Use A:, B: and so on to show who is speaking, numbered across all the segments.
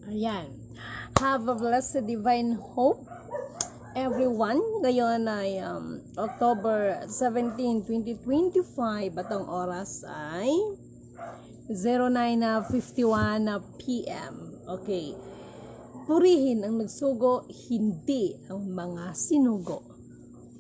A: Ayan. Have a blessed divine hope, everyone. Ngayon ay October 17, 2025 at ang oras ay 09:51 p.m. Okay. Purihin ang nagsugo, hindi ang mga sinugo.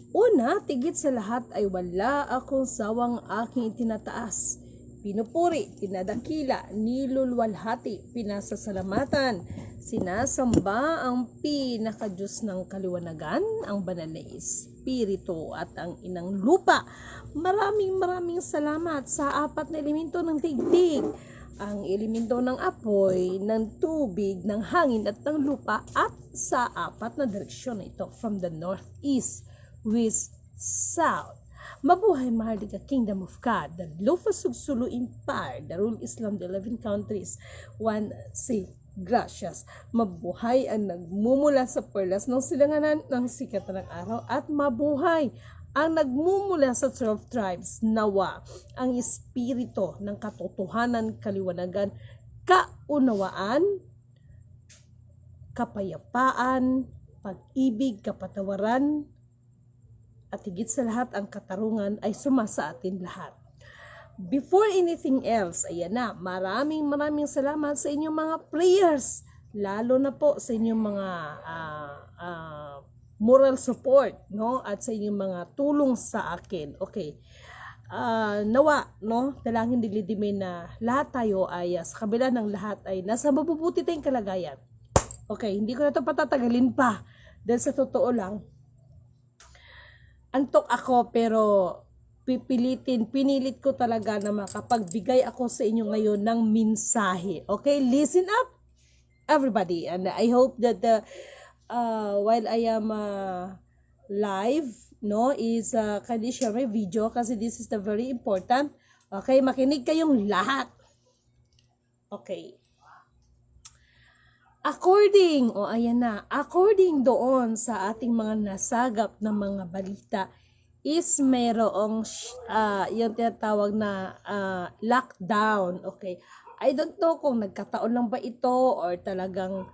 A: Una, tigit sa lahat ay wala akong sawang aking itinataas. Pinupuri, pinadakila, nilulwalhati, pinasasalamatan, sinasamba ang pinakadiyos ng kaliwanagan, ang banal na espiritu at ang inang lupa. Maraming salamat sa apat na elemento ng daigdig, ang elemento ng apoy, ng tubig, ng hangin at ng lupa, at sa apat na direksyon na ito, from the north, east, west, south. Mabuhay Maharlika Kingdom of God, the Lufa Sugsulu Empire, the Rule Islam, the 11 countries, one say gracias. Mabuhay ang nagmumula sa perlas ng silanganan ng sikat ng araw, at mabuhay ang nagmumula sa 12 tribes. Nawa ang espiritu ng katotohanan, kaliwanagan, kaunawaan, kapayapaan, pag-ibig, kapatawaran, at higit sa lahat ang katarungan ay sumasa atin lahat. Before anything else, ayan na, maraming salamat sa inyong mga prayers, lalo na po sa inyong mga moral support, no, at sa inyong mga tulong sa akin. Okay. Nawa, no, dalangin dilidimi na lahat tayo ay sa kabila ng lahat ay nasa mabubuti tayong kalagayan. Okay, hindi ko na ito patatagalin pa dahil sa totoo lang, antok ako, pero pinilit ko talaga na makapagbigay ako sa inyo ngayon ng mensahe. Okay, listen up everybody, and I hope that while I am live, no, is kindly share my video kasi this is the very important. Okay, makinig kayong lahat. Okay. According doon sa ating mga nasagap na mga balita is mayroong yung tinatawag na lockdown. Okay. I don't know kung nagkataon lang ba ito or talagang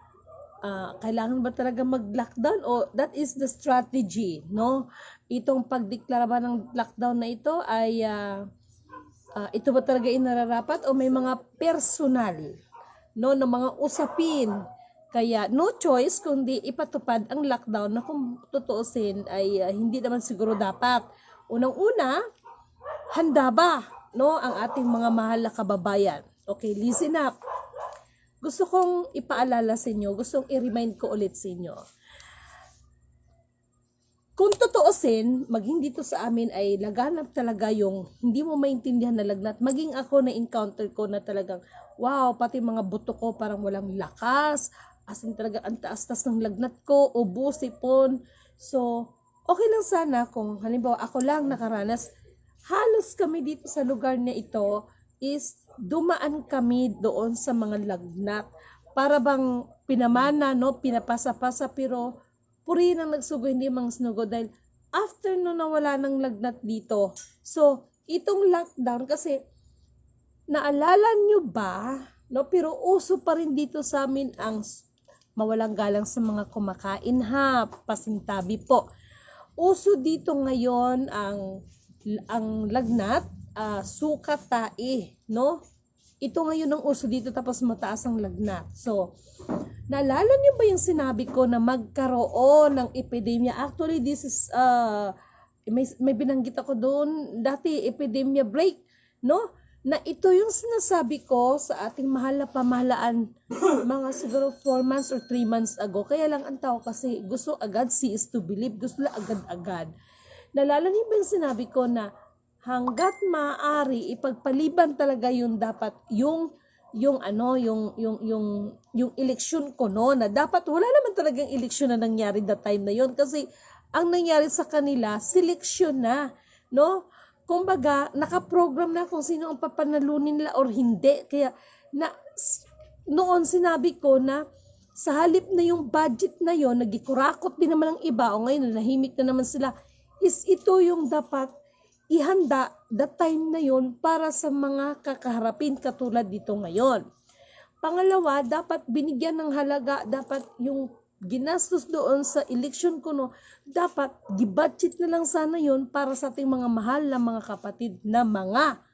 A: kailangan ba talaga mag-lockdown o that is the strategy, no? Itong pagdeklara ba ng lockdown na ito ay ito ba talaga inararapat o may mga personal, no, na mga usapin. Kaya no choice kundi ipatupad ang lockdown na kung tutuusin ay hindi naman siguro dapat. Unang-una, handa ba, no, ang ating mga mahal na kababayan? Okay, listen up. Gusto kong ipaalala sa inyo, gustong i-remind ko ulit sa inyo. Kung tutuusin, maging dito sa amin ay laganap talaga yung hindi mo maintindihan na lagnat. Maging ako na encounter ko na talagang, wow, pati mga buto ko parang walang lakas. As in talaga, ang taas-taas ng lagnat ko, ubo, sipon. So, okay lang sana kung halimbawa ako lang nakaranas. Halos kami dito sa lugar na ito is dumaan kami doon sa mga lagnat. Para bang pinamana, no, pinapasa-pasa, pero puri nang nagsugo, hindi mga sinugo dahil after no nawala ng lagnat dito. So, itong lockdown kasi naalala nyo ba, no, pero uso pa rin dito sa amin ang mawalang galang sa mga kumakain, ha, pasintabi po. Uso dito ngayon ang lagnat, suka tae, no? Ito ngayon ang uso dito, tapos mataas ang lagnat. So, naalala niyo ba yung sinabi ko na magkaroon ng epidemya? Actually, this is, may binanggit ako doon, dati epidemya break, no? Na ito yung sinasabi ko sa ating mahal na pamahalaan mga siguro 4 months or 3 months ago. Kaya lang ang tao kasi gusto agad, see is to believe, gusto lang agad-agad. Naalala niyo ba yung sinabi ko na hanggat maaari ipagpaliban talaga yung dapat yung eleksyon ko, no, na dapat wala naman talagang eleksyon na nangyari that time na yon kasi ang nangyari sa kanila seleksyon na, no. Kumbaga, nakaprogram na kung sino ang papanalunin nila or hindi. Kaya noon sinabi ko na sa halip na yung budget na yon, nagikurakot din naman ang iba, o ngayon nahimik na naman sila, is ito yung dapat ihanda the time na yon para sa mga kakaharapin katulad dito ngayon. Pangalawa, dapat binigyan ng halaga, dapat yung ginastos doon sa election ko, no, dapat gibudget na lang sana yun para sa ating mga mahal na mga kapatid na mga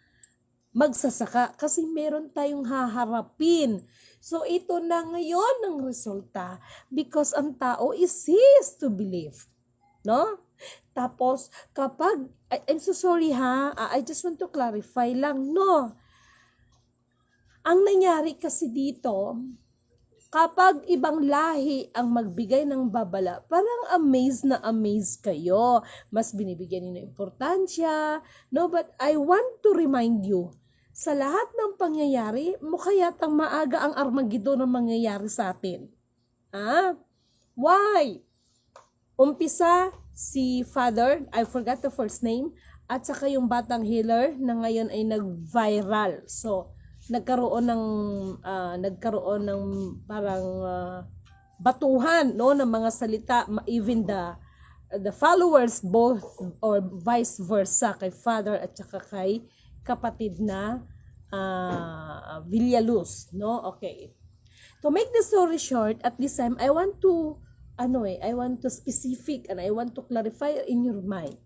A: magsasaka kasi meron tayong haharapin. So ito na ngayon ang resulta because ang tao is cease to believe. No? Tapos kapag, I'm so sorry ha, I just want to clarify lang, no. Ang nangyari kasi dito, kapag ibang lahi ang magbigay ng babala, parang amazed kayo. Mas binibigyan niyo ng importansya. No, but I want to remind you, sa lahat ng pangyayari, mukha yatang maaga ang Armageddon na mangyayari sa atin. Why? Umpisa, si Father, I forgot the first name, at saka yung batang healer na ngayon ay nag-viral. So, nagkaroon ng parang batuhan, no, ng mga salita, even the followers both or vice versa kay Father at saka kay kapatid na Villaluz, no? Okay. To make the story short, at this time I want to specific and I want to clarify in your mind.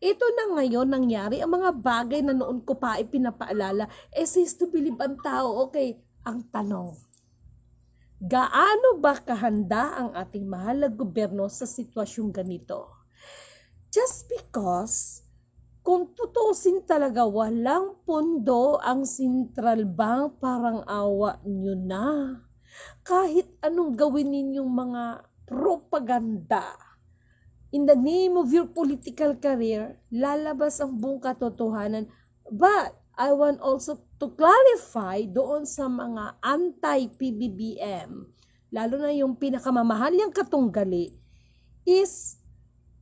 A: Ito na ngayon nangyari, ang mga bagay na noon ko pa ipinapaalala, cease to believe ang tao. Okay, ang tanong, gaano ba kahanda ang ating mahal na gobyerno sa sitwasyong ganito? Just because, kung tutusin talaga, walang pondo ang Central Bank, parang awa nyo na. Kahit anong gawin ninyong mga propaganda, in the name of your political career, lalabas ang buong katotohanan. But, I want also to clarify doon sa mga anti-PBBM, lalo na yung pinakamamahal niyang katunggali, is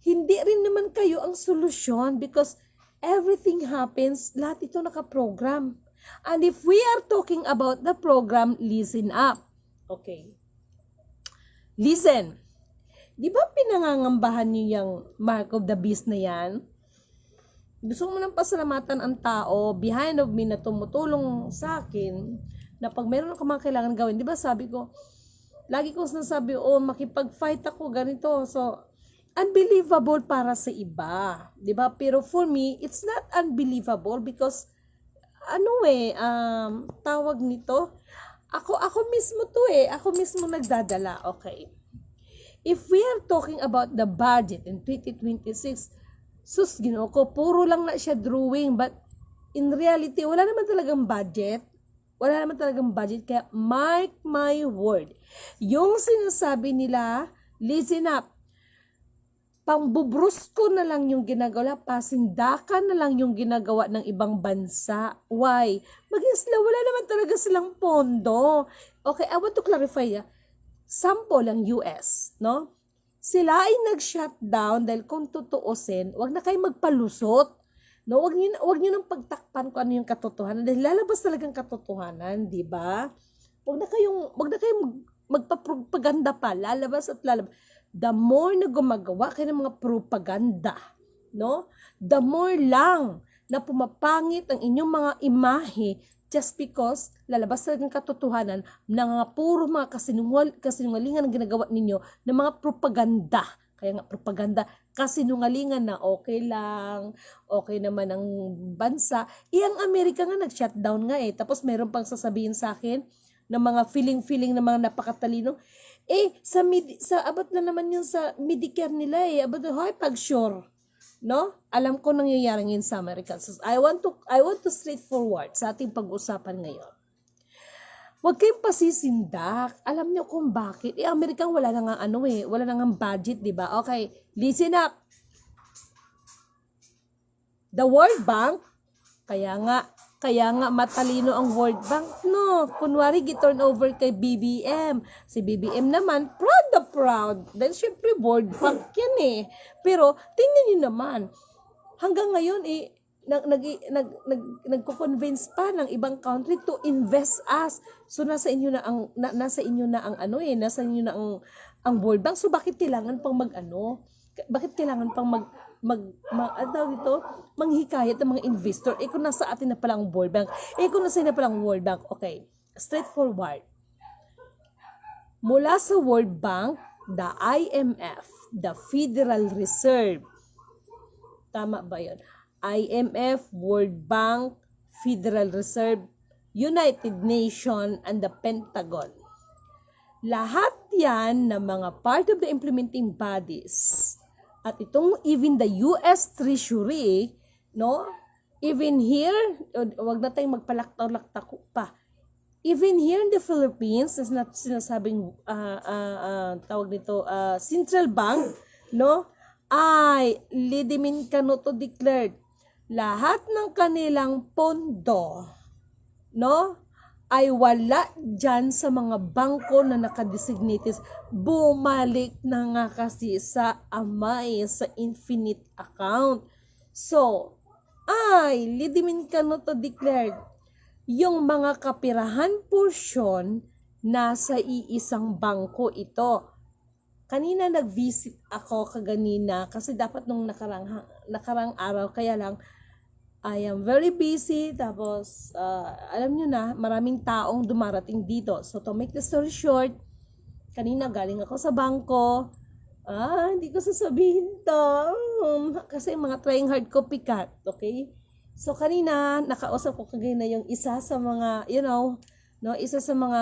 A: hindi rin naman kayo ang solusyon because everything happens, lahat ito nakaprogram. And if we are talking about the program, listen up. Okay. Listen. Di ba pinangangambahan niyo yung mark of the beast na yan? Gusto mo nang pasalamatan ang tao behind of me na tumutulong sa akin na pag meron ako mga kailangan gawin. Di ba sabi ko, lagi ko sinasabi, makipag-fight ako ganito. So, unbelievable para sa iba. Di ba? Pero for me, it's not unbelievable because, tawag nito, ako mismo to ako mismo nagdadala. Okay. If we are talking about the budget in 2026, sus, Ginoo ko, puro lang na siya drawing, but in reality, wala naman talagang budget. Wala naman talagang budget, kaya mark my word. Yung sinasabi nila, listen up, pambubrusko na lang yung ginagawa, pasindakan na lang yung ginagawa ng ibang bansa. Why? Mag-isla, wala naman talaga silang pondo. Okay, I want to clarify. Sample ang US, no? Sila ay nag-shutdown dahil kung tutuusin, wag na kayo magpalusot. No, wag niyo nang pagtakpan kung ano yung katotohanan dahil lalabas talagang katotohanan, di ba? Wag na kayong magpapropaganda pa, lalabas at lalabas. The more na gumagawa kayo ng mga propaganda, no? The more lang na pumapangit ang inyong mga imahe just because lalabas talagang katotohanan ng mga puro mga kasinungalingan ang ginagawa ninyo ng mga propaganda. Kaya nga propaganda, kasinungalingan na okay lang, okay naman ang bansa. Ang Amerika nga nag-shutdown nga Tapos meron pang sasabihin sa akin ng mga feeling ng mga napakatalino. Sa abot na naman yun sa Medicare nila abot na, pag-sure. No? Alam ko nangyayari ngayon sa Amerika. So, I want to straightforward sa ating pag-usapan ngayon. Huwag kayong pasisindak. Alam niyo kung bakit. Amerika wala na nga wala na nga budget, di ba? Okay, listen up. The World Bank, kaya nga matalino ang World Bank, no? Kunwari, gi-turn over kay BBM. Si BBM naman, proud na proud. Dahil syempre, World Bank yan Pero, tingnan niyo naman, hanggang ngayon, nagko-convince pa ng ibang country to invest us. So, nasa inyo na ang World Bank. So, bakit kailangan pang Bakit kailangan pang manghikayat ng mga investor? Kung nasa atin na pala ang World Bank. Kung nasa na pala ang World Bank, okay. straightforward. Mula sa World Bank, the IMF, the Federal Reserve. Tama ba yun? IMF, World Bank, Federal Reserve, United Nations, and the Pentagon. Lahat yan na mga part of the implementing bodies. At itong even the US Treasury, no? Even here, wag na tayong magpalaktak-laktak pa. Even here in the Philippines, is not sinasabing tawag nito Central Bank, no? Ay Lidimin Canuto declared lahat ng kanilang pondo, no, ay wala dyan sa mga bangko na nakadesignated. Bumalik na nga kasi sa amay, sa infinite account. So, Lidimin Canuto declared yung mga kapirahan portion nasa iisang bangko ito. Kanina nag-visit ako kaganina kasi dapat nung nakarang araw, kaya lang I am very busy, tapos alam nyo na, maraming taong dumarating dito. So to make the story short, kanina galing ako sa bangko. Hindi ko sasabihin to kasi mga trying hard copycat, okay? So kanina nakausap ko kagaya yung isa sa mga, isa sa mga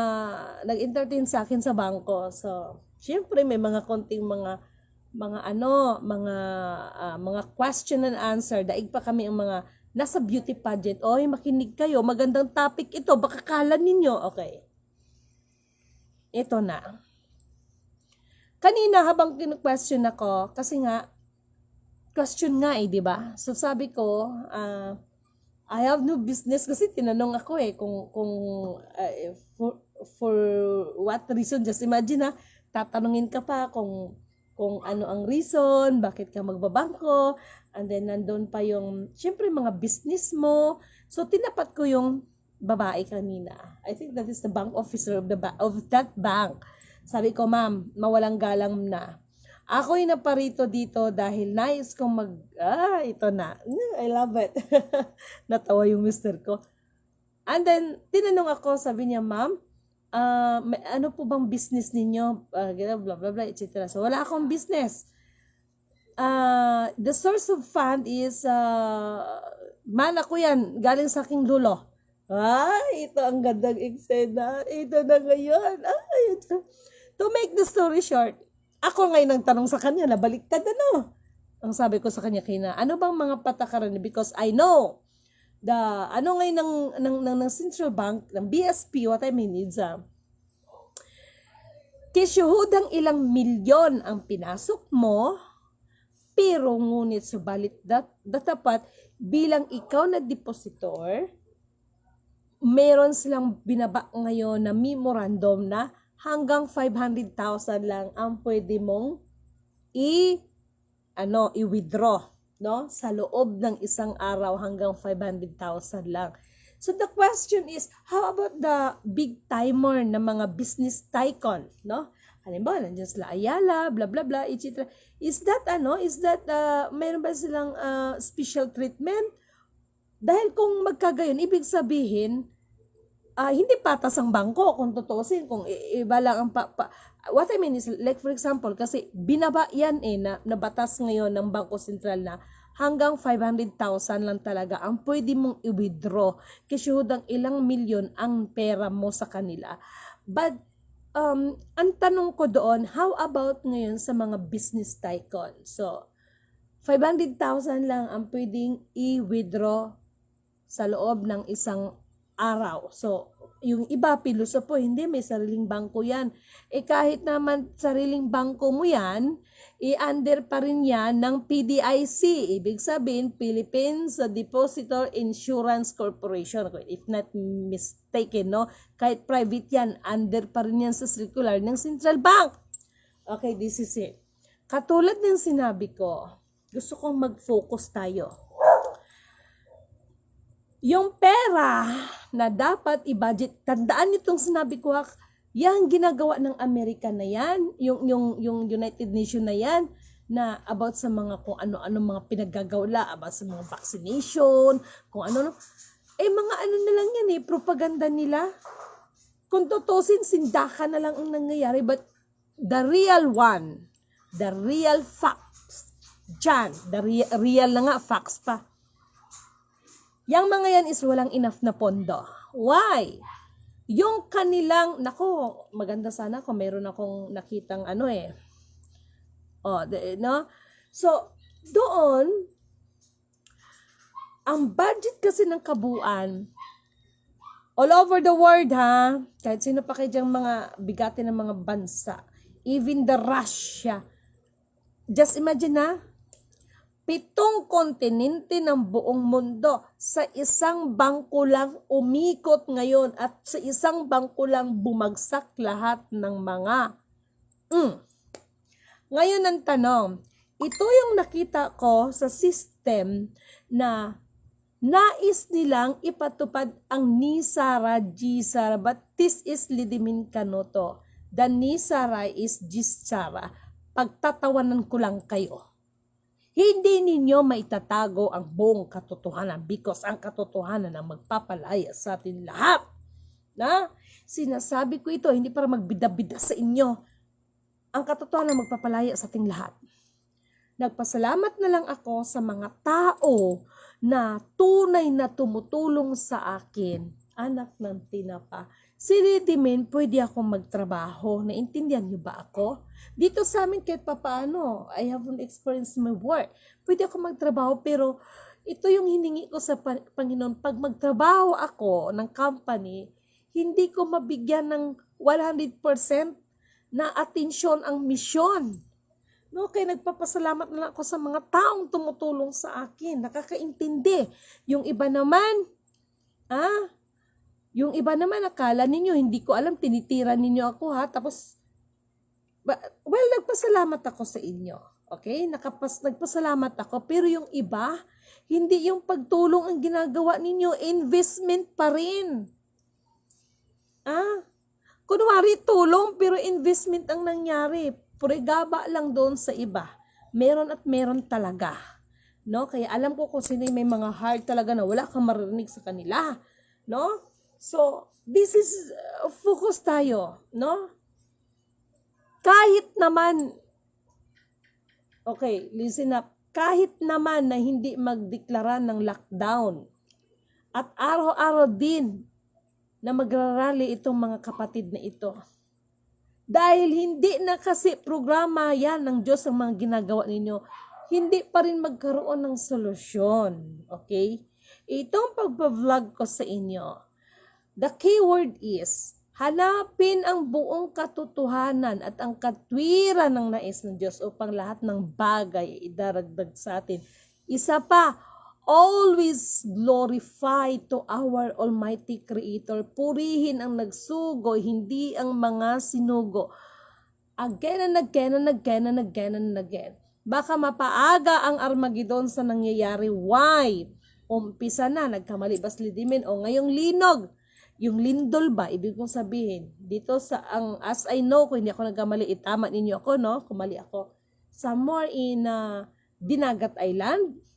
A: nag-entertain sa akin sa bangko. So syempre may mga konting mga question and answer. Daig pa kami ang mga nasa beauty pageant. Oy, makinig kayo. Magandang topic ito. Baka kala ninyo. Okay. Ito na. Kanina habang kinu-question ako, kasi nga, question nga di ba? So sabi ko, I have no business kasi tinanong ako kung for what reason. Just imagine tatanungin ka pa kung ano ang reason, bakit ka magbabangko, and then nandun pa yung, syempre mga business mo. So tinapat ko yung babae kanina. I think that is the bank officer of that bank. Sabi ko, ma'am, mawalang galang na. Ako'y naparito dito dahil nais kong ito na. I love it. Natawa yung mister ko. And then, tinanong ako, sabi niya, ma'am, ano po bang business ninyo? Blah, blah, blah, etc. So, wala akong business. The source of fund is, mana ko yan, galing sa aking lulo. Ito ang gandang eksena. Ito na ngayon. To make the story short, ako ngayon ang tanong sa kanya, nabaliktad Ang sabi ko sa kanya, ano bang mga patakaran? Because I know, ngayon ng Central Bank, ng BSP, what I mean is, kisyuhudang ilang milyon ang pinasok mo, pero ngunit subalit datapat bilang ikaw na depositor, meron silang binaba ngayon na memorandum na hanggang 500,000 lang ang pwede mong i-withdraw, no? Sa loob ng isang araw hanggang 500,000 lang. So the question is, how about the big timer na mga business tycoon, no? Halimbawa, nandiyan sila Ayala, blah blah blah, etc. Is that mayroon ba silang special treatment? Dahil kung magkagayon, ibig sabihin, hindi patas ang bangko kung tutusin, kung iba lang ang what I mean is, like for example, kasi binaba yan na batas ngayon ng Bangko Sentral na hanggang 500,000 lang talaga ang pwede mong i-withdraw kasi hudang ilang milyon ang pera mo sa kanila. But ang tanong ko doon, how about ngayon sa mga business tycoon? So 500,000 lang ang pwedeng i-withdraw sa loob ng isang araw. So, yung iba, pilosopo, hindi, may sariling bangko yan. Kahit naman sariling bangko mo yan, under pa rin yan ng PDIC. Ibig sabihin, Philippines Depositor Insurance Corporation. If not mistaken, no? Kahit private yan, under pa rin yan sa circular ng Central Bank. Okay, this is it. Katulad ng sinabi ko, gusto kong mag-focus tayo. Yung pera na dapat i-budget, tandaan nyo itong sinabi ko, yan ginagawa ng Amerika na yan, yung United Nations na yan, na about sa mga kung ano-ano mga pinaggagawla, about sa mga vaccination, kung ano-ano. Mga ano na lang yan propaganda nila. kung tutusin, sindakan na lang ang nangyayari. But the real one, the real facts, dyan, real na nga, facts pa. Yang mga yan is walang enough na pondo. Why? Yung kanilang, nako, maganda sana kung meron akong nakitang no? So, doon, ang budget kasi ng kabuuan, all over the world ha, kahit sino pa kayo dyang mga bigati ng mga bansa, even the Russia, just imagine ha, 7 kontinente ng buong mundo sa isang bangko lang umikot ngayon at sa isang bangko lang bumagsak lahat ng mga. Ngayon ang tanong, ito yung nakita ko sa system na nais nilang ipatupad ang Nisara Gisara, but this is Lidimin Kanoto. The Nisara is Gisara. Pagtatawanan ko lang kayo. Hindi ninyo maitatago ang buong katotohanan because ang katotohanan ang magpapalaya sa atin lahat. Na? Sinasabi ko ito hindi para magbida-bida sa inyo. Ang katotohanan ang magpapalaya sa ating lahat. Nagpasalamat na lang ako sa mga tao na tunay na tumutulong sa akin. Anak ng tinapa. Si Ridimin, pwede akong magtrabaho. Naintindihan niyo ba ako? Dito sa amin kahit papaano, I haven't experienced my work. Pwede akong magtrabaho pero ito yung hiningi ko sa Panginoon. Pag magtrabaho ako ng company, hindi ko mabigyan ng 100% na atensyon ang misyon. No, kaya nagpapasalamat na lang ako sa mga taong tumutulong sa akin. Nakakaintindi. Yung iba naman, akala ninyo, hindi ko alam, tinitira ninyo ako ha. Tapos, nagpasalamat ako sa inyo. Okay? Nagpasalamat ako. Pero yung iba, hindi yung pagtulong ang ginagawa ninyo, investment pa rin. Kunwari tulong, pero investment ang nangyari. Purigaba lang doon sa iba. Meron at meron talaga. No? Kaya alam ko kung sino may mga heart talaga na wala kang marinig sa kanila. No? So, this is focus tayo. No? Kahit naman, okay, listen up. Kahit naman na hindi magdeklara ng lockdown at araw-araw din na magrarally itong mga kapatid na ito. Dahil hindi na kasi programa yan ng Diyos ang mga ginagawa ninyo, hindi pa rin magkaroon ng solusyon. Okay? Itong pagpa-vlog ko sa inyo, the keyword is, hanapin ang buong katotohanan at ang katwiran ng nais ng Diyos upang lahat ng bagay idaragdag sa atin. Isa pa, always glorify to our Almighty Creator. Purihin ang nagsugo, hindi ang mga sinugo. Again and again and again and again and again. Baka mapaaga ang Armageddon sa nangyayari. Why? Umpisa na, nagkamali ba si Lidimin? O ngayong linog. Yung lindol ba? Ibig kong sabihin. Dito sa, as I know, kung hindi ako nagkamali, itama ninyo ako, no? Kumali ako. Somewhere in Dinagat Island.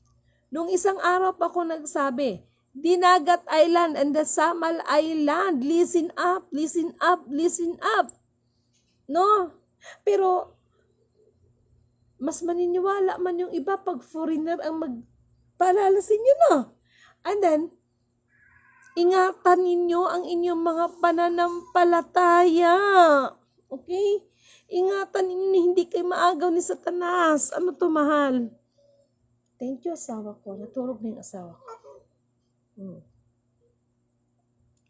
A: Nung isang araw pa ako nagsabi, Dinagat Island and the Samal Island, listen up, listen up, listen up. No? Pero, mas maniniwala man yung iba pag foreigner ang magpaalala sa inyo, no? And then, ingatan ninyo ang inyong mga pananampalataya. Okay? Ingatan ninyo, hindi kayo maagaw ni Satanas. Ano to, mahal? Thank you, asawa ko. Naturog na yung asawa ko.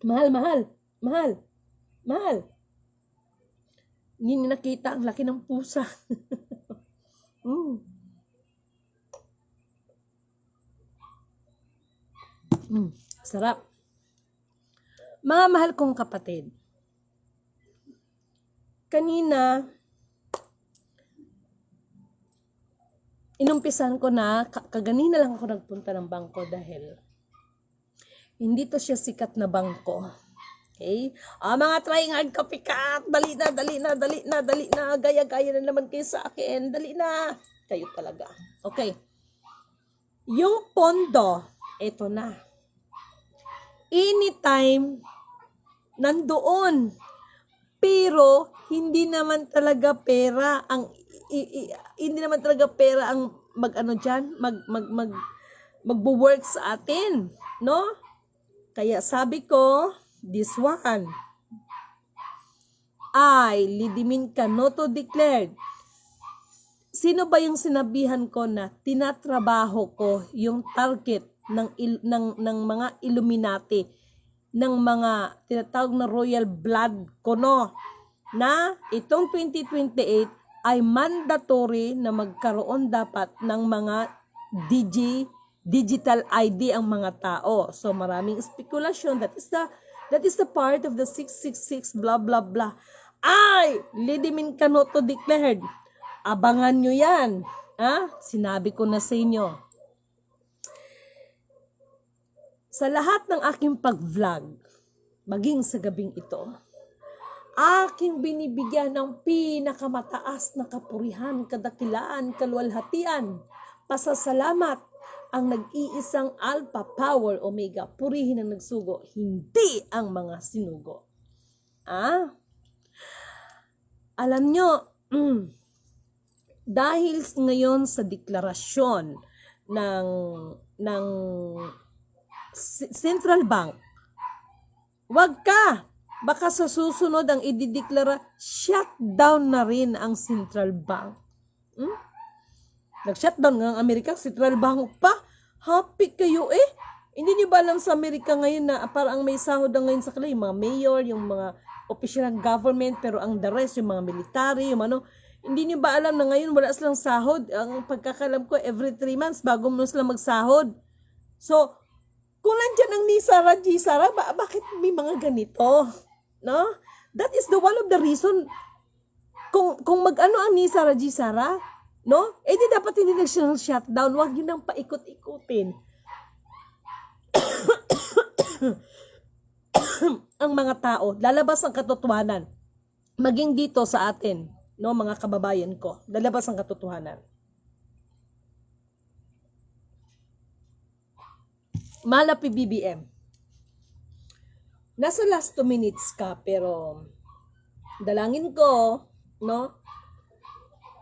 A: Mahal. Hindi niyo nakita ang laki ng pusa. Sarap. Mga mahal kong kapatid, kanina, inumpisan ko na, kaganina lang ako nagpunta ng bangko dahil hindi to siya sikat na bangko. Okay? Mga trying hard copycat, dali na, gaya-gaya na naman kayo sa akin, dali na. Kayo talaga. Okay. Yung pondo, eto na. Anytime nandoon. Pero hindi naman talaga pera ang hindi naman talaga pera ang mag-ano diyan, magwo-work sa atin, no? Kaya sabi ko, this one, I, Lidimin Canoto declared, sino ba yung sinabihan ko na tinatrabaho ko yung target ng mga Illuminati, ng mga tinatawag na royal blood ko, no? Na itong 2028 ay mandatory na magkaroon dapat ng mga digital ID ang mga tao. So maraming spekulasyon. That is the part of the 666 blah blah blah. Ay, Lidimin Canoto declared, abangan nyo yan. Sinabi ko na sa inyo. Sa lahat ng aking pag-vlog, maging sa gabing ito, aking binibigyan ng pinakamataas na kapurihan, kadakilaan, kaluwalhatian, pasasalamat ang nag-iisang Alpha Power Omega, purihin ang nagsugo, hindi ang mga sinugo. Alam nyo, dahil ngayon sa deklarasyon ng Central Bank, wag ka, baka sa susunod ang idideklara, shutdown na rin ang Central Bank. Nag-shutdown nga ang Amerika, Central Bank pa. Happy kayo eh. Hindi niyo ba alam sa Amerika ngayon na parang may sahod na ngayon sa kanila, yung mga mayor, yung mga official ng government, pero ang the rest, yung mga military, yung ano, hindi niyo ba alam na ngayon wala silang sahod? Ang pagkakalam ko, every 3 months, bago mo sila magsahod. So, kung nandyan ang ni Sarah G. Sarah, bakit may mga ganito? No? That is the one of the reason kung mag-ano ang ni Sarah G. Sarah, no? Di dapat hindi nag-shutdown. Huwag yun ang paikot-ikutin. Ang mga tao, lalabas ang katotohanan. Maging dito sa atin, no, mga kababayan ko, lalabas ang katotohanan. Malapi BBM. Nasa last 2 minutes ka, pero dalangin ko, no?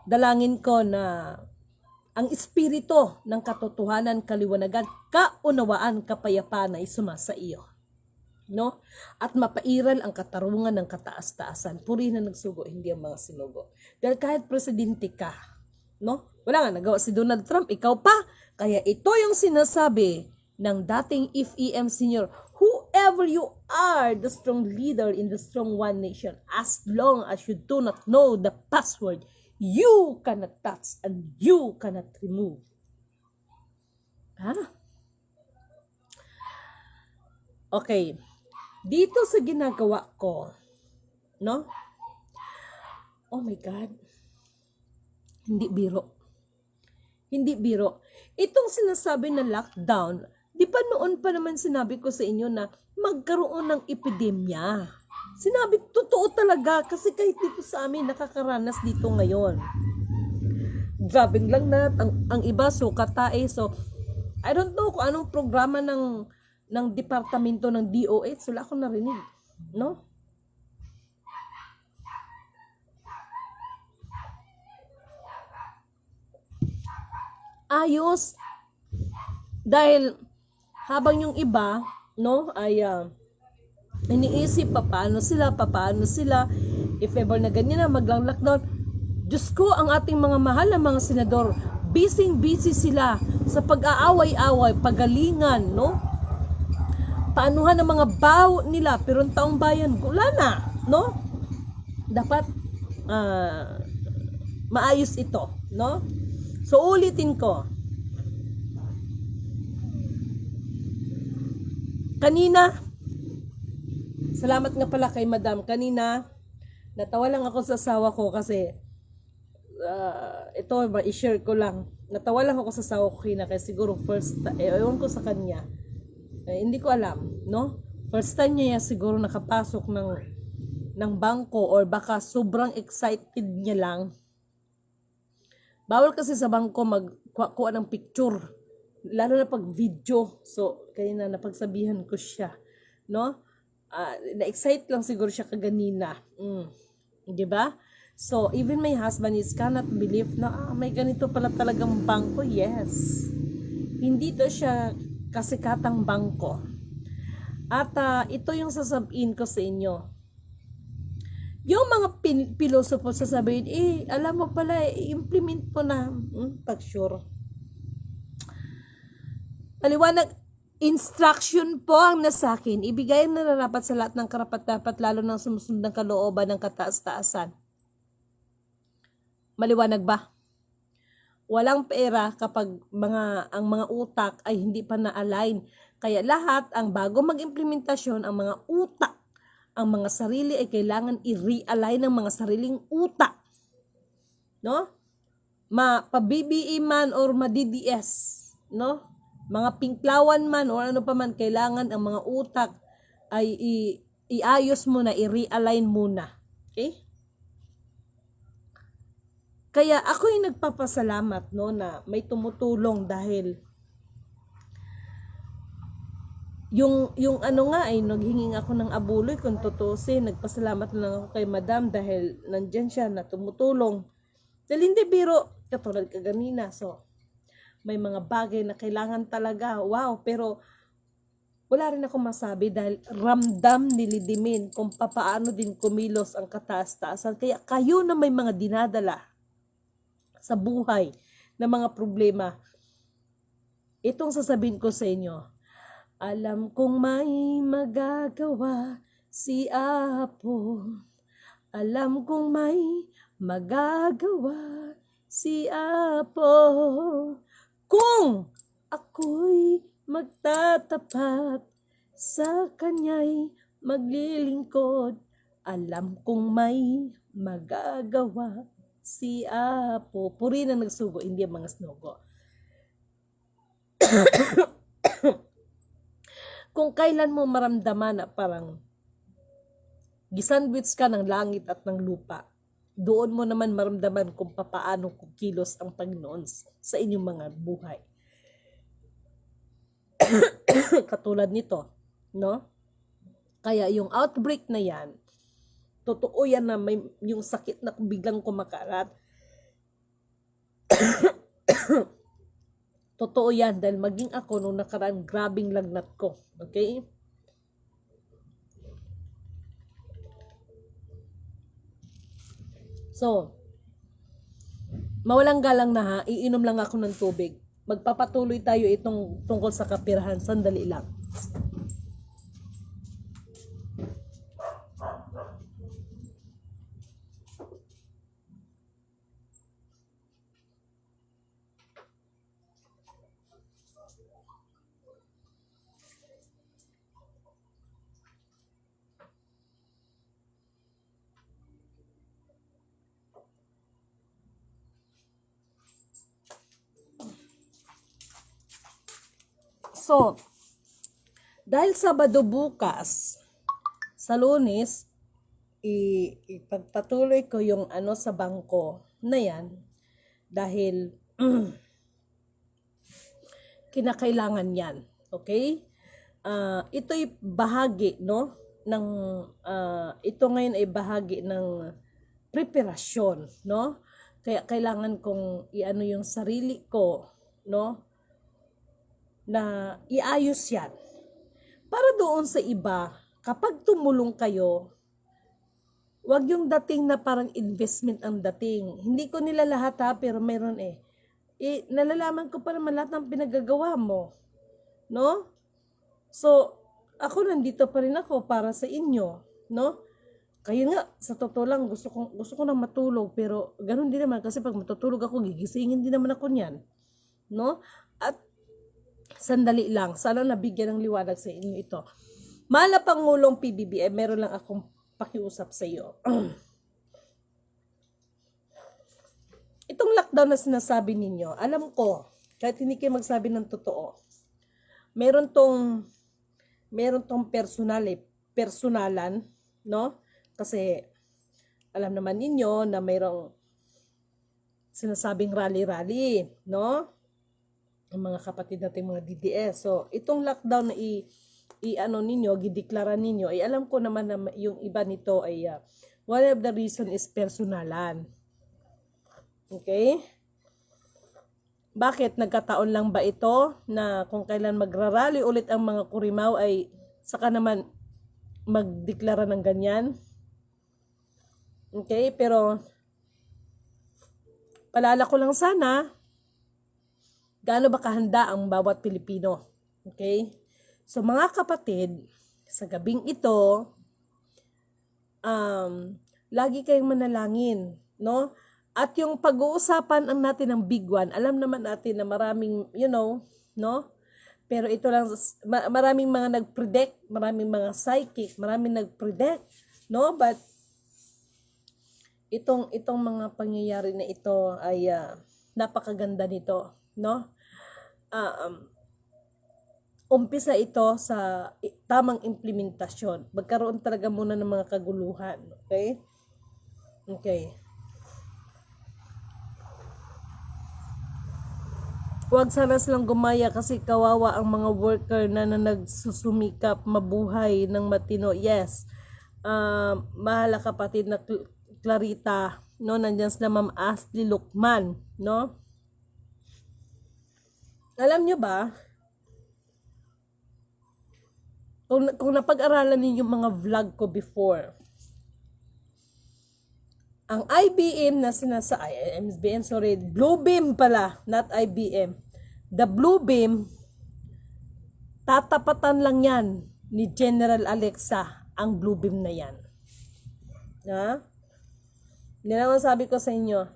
A: Dalangin ko na ang espiritu ng katotohanan, kaliwanagan, kaunawaan, kapayapaan ay sumasa iyo. No? At mapairal ang katarungan ng kataas-taasan. Purihin na nagsugo, hindi ang mga sinugo. Dahil kahit presidente ka, no? Wala nga, nagawa si Donald Trump, ikaw pa. Kaya ito yung sinasabi ng dating FEM senior, whoever you are, the strong leader in the strong one nation, as long as you do not know the password, you cannot touch and you cannot remove. Okay. Dito sa ginagawa ko, no? Oh my God. Hindi biro. Hindi biro. Itong sinasabi na lockdown, di ba noon pa naman sinabi ko sa inyo na magkaroon ng epidemya? Sinabi, totoo talaga, kasi kahit dito sa amin, nakakaranas dito ngayon. Grabing lang na, ang iba, sukat tae. So, I don't know kung anong programa ng departamento ng DOH, wala akong narinig, no? Ayos. Dahil habang yung iba, no, ay iniisip paano sila, if ever na ganyan na maglang-lockdown. Diyos ko, ang ating mga mahal na mga senador, busy sila sa pag-aaway-away, pagalingan, no? Paanuhan ng mga baw nila, pero ang taong bayan, wala na, no? Dapat maayos ito, no? So, ulitin ko. Kanina, salamat nga pala kay Madam. Kanina, natawa lang ako sa asawa ko kasi ito, i-share ko lang. Natawa lang ako sa asawa ko kaya siguro first, ewan ko sa kanya. Hindi ko alam, no? First time niya siguro nakapasok ng bangko or baka sobrang excited niya lang. Bawal kasi sa bangko magkuha ng picture, lalo na pag video. So, kaya na napagsabihan ko siya, no? Na-excite lang siguro siya kaganina. Di ba? So, even my husband is cannot believe na may ganito pala talagang bangko. Yes. Hindi to siya kasikatang bangko. At ito yung sasabihin ko sa inyo. Yung mga pilosopo sasabihin, alam mo pala, i-implement mo na. Pag sure. Paliwanag, instruction po ang nasa akin. Ibigay ang nararapat sa lahat ng karapat-dapat, lalo ng sumusunod ng kalooban ng kataas-taasan. Maliwanag ba? Walang pera kapag ang mga utak ay hindi pa na-align. Kaya lahat, ang bago mag-implementasyon, ang mga utak, ang mga sarili ay kailangan i-realign ng mga sariling utak. No? Pa-BBE man or ma-DDS. No? Mga pinklawan man o ano pa man, kailangan ang mga utak ay iayos muna, i-realign muna. Okay? Kaya ako'y nagpapasalamat no na may tumutulong dahil yung ano nga ay naghinging ako ng abuloy kung tutusin. Nagpasalamat lang ako kay Madam dahil nandyan siya na tumutulong. Dahil hindi biro, katulad kaganina. So, may mga bagay na kailangan talaga. Wow, pero wala rin ako masabi dahil ramdam ni Lidimin kung papaano din kumilos ang kataas-taasan. Kaya kayo na may mga dinadala sa buhay na mga problema, itong sasabihin ko sa inyo, alam kong may magagawa si Apo. Alam kong may magagawa si Apo. Kung ako'y magtatapat sa Kanya'y maglilingkod, alam kong may magagawa si Apo. Puri na nagsugo, hindi ang mga snogo. Kung kailan mo maramdaman na parang gisandwich ka ng langit at ng lupa, doon mo naman maramdaman kung papaano kukilos ang Panginoon sa inyong mga buhay. Katulad nito, no? Kaya yung outbreak na yan, totoo yan na may yung sakit na biglang kumakalat. Totoo yan dahil maging ako nung nakaraan, grabing lagnat ko. Okay? So, mawalang galang na ha, iinom lang ako ng tubig. Magpapatuloy tayo itong tungkol sa kapirahan. Sandali lang. So, dahil Sabado bukas, sa Lunes, ipagpatuloy ko yung ano sa bangko na yan dahil kinakailangan yan. Okay? Ito'y bahagi, no? Ito ngayon ay bahagi ng preparasyon, no? Kaya kailangan kong iano yung sarili ko, no? Na iayos yan. Para doon sa iba, kapag tumulong kayo, wag yung dating na parang investment ang dating. Hindi ko nila lahat ha, pero meron nalalaman ko pa naman lahat ng pinagagawa mo. No? So, ako nandito pa rin ako para sa inyo. No? Kaya nga, sa totoo lang, gusto ko nang matulog, pero ganun din naman, kasi pag matutulog ako, gigisingin din naman ako niyan. No? At sandali lang, sana nabigyan ng liwanag sa inyo ito. Mahal na Pangulong PBBM, meron lang akong pakiusap sa iyo. Itong lockdown na sinasabi ninyo, alam ko, kahit hindi kayo magsabi ng totoo, meron tong personalan, no? Kasi alam naman ninyo na mayroong sinasabing rally-rally, no? Ang mga kapatid nating mga DDS. So, itong lockdown na i-ano ninyo, gideklara ninyo, ay alam ko naman na yung iba nito ay one of the reason is personalan. Okay? Bakit? Nagkataon lang ba ito na kung kailan magrarally ulit ang mga Kurimaw ay saka naman magdeklara ng ganyan? Okay? Pero palala ko lang sana gaano ba kahanda ang bawat Pilipino. Okay? So mga kapatid, sa gabing ito, lagi kayong manalangin, no? At yung pag-uusapan ang natin ng big one, alam naman natin na maraming, no? Pero ito lang, maraming mga nag-predict, maraming mga psychic, maraming nag-predict, no? But itong mga pangyayari na ito ay napakaganda nito, no? Umpisa ito sa tamang implementasyon. Magkaroon talaga muna ng mga kaguluhan, okay? Okay. Huwag sana silang gumaya kasi kawawa ang mga worker na nagsusumikap mabuhay ng matino. Yes. Mahala kapatid na Clarita, no? Nandiyan sila Ma'am Ashley Lukman, no? Alam nyo ba, kung napag-aralan ninyo mga vlog ko before, ang IBM na Bluebeam pala, not IBM. The Bluebeam, tatapatan lang yan ni General Alexa, ang Bluebeam na yan. Ha? Hindi naman sabi ko sa inyo.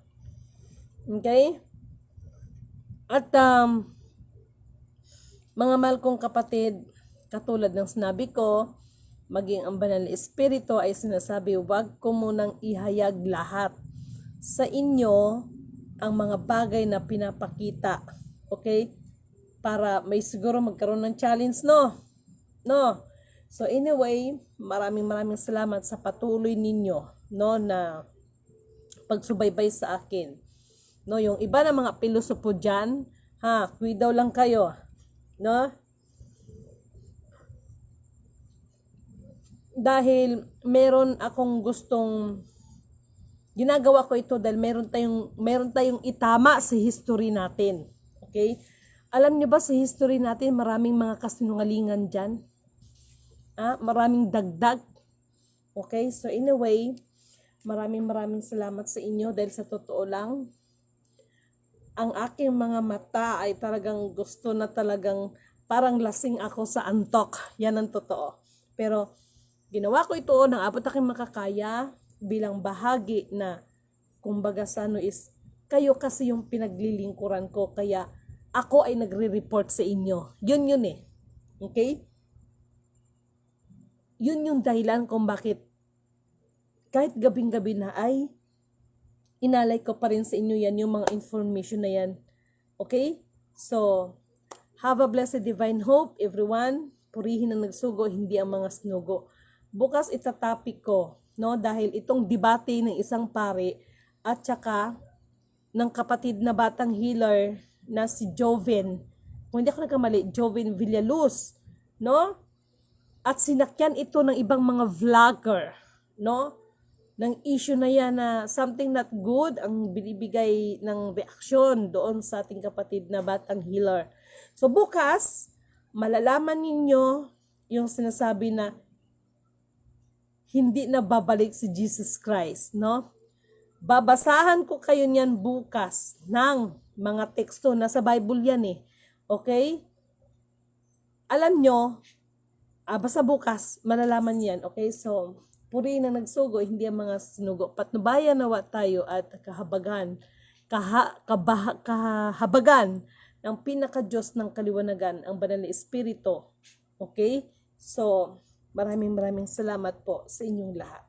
A: Okay? At mga mahal kong kapatid, katulad ng sinabi ko, maging ang banal na espiritu ay sinasabi, wag ko munang ihayag lahat sa inyo ang mga bagay na pinapakita. Okay? Para may siguro magkaroon ng challenge, no? No? So anyway, maraming salamat sa patuloy ninyo, no, na pagsubaybay sa akin. No, yung iba na mga pilosopo dyan, kuidaw lang kayo, no? Dahil meron akong gustong ginagawa ko ito dahil meron tayong itama sa history natin. Okay? Alam niyo ba sa history natin maraming mga kasinungalingan diyan? Maraming dagdag. Okay? So in a way, maraming salamat sa inyo dahil sa totoo lang ang aking mga mata ay talagang gusto na talagang parang lasing ako sa antok. Yan ang totoo. Pero ginawa ko ito ng abot aking makakaya bilang bahagi na kumbaga sa is kayo kasi yung pinaglilingkuran ko kaya ako ay nagre-report sa inyo. Yun eh. Okay? Yun yung dahilan kung bakit kahit gabing-gabi na ay inalay ko pa rin sa inyo yan yung mga information na yan. Okay? So, have a blessed divine hope everyone. Purihin ang nagsugo, hindi ang mga sinugo. Bukas itatapik ko, no, dahil itong debate ng isang pare at saka ng kapatid na batang healer na si Joven, kung hindi ako nagkamali, Joven Villaluz, no? At sinakyan ito ng ibang mga vlogger, no? Ng issue na yan na something not good ang binibigay ng reaksyon doon sa ating kapatid na batang healer. So bukas, malalaman ninyo yung sinasabi na hindi na babalik si Jesus Christ, no? Babasahan ko kayo niyan bukas ng mga teksto na sa Bible yan eh. Okay? Alam nyo, basta bukas, malalaman yan. Okay? So, purihin na nagsugo, hindi ang mga sinugo. Patnubayan nawa tayo at kahabagan ng pinaka-Diyos ng kaliwanagan, ang banal na Espiritu. Okay? So, maraming salamat po sa inyong lahat.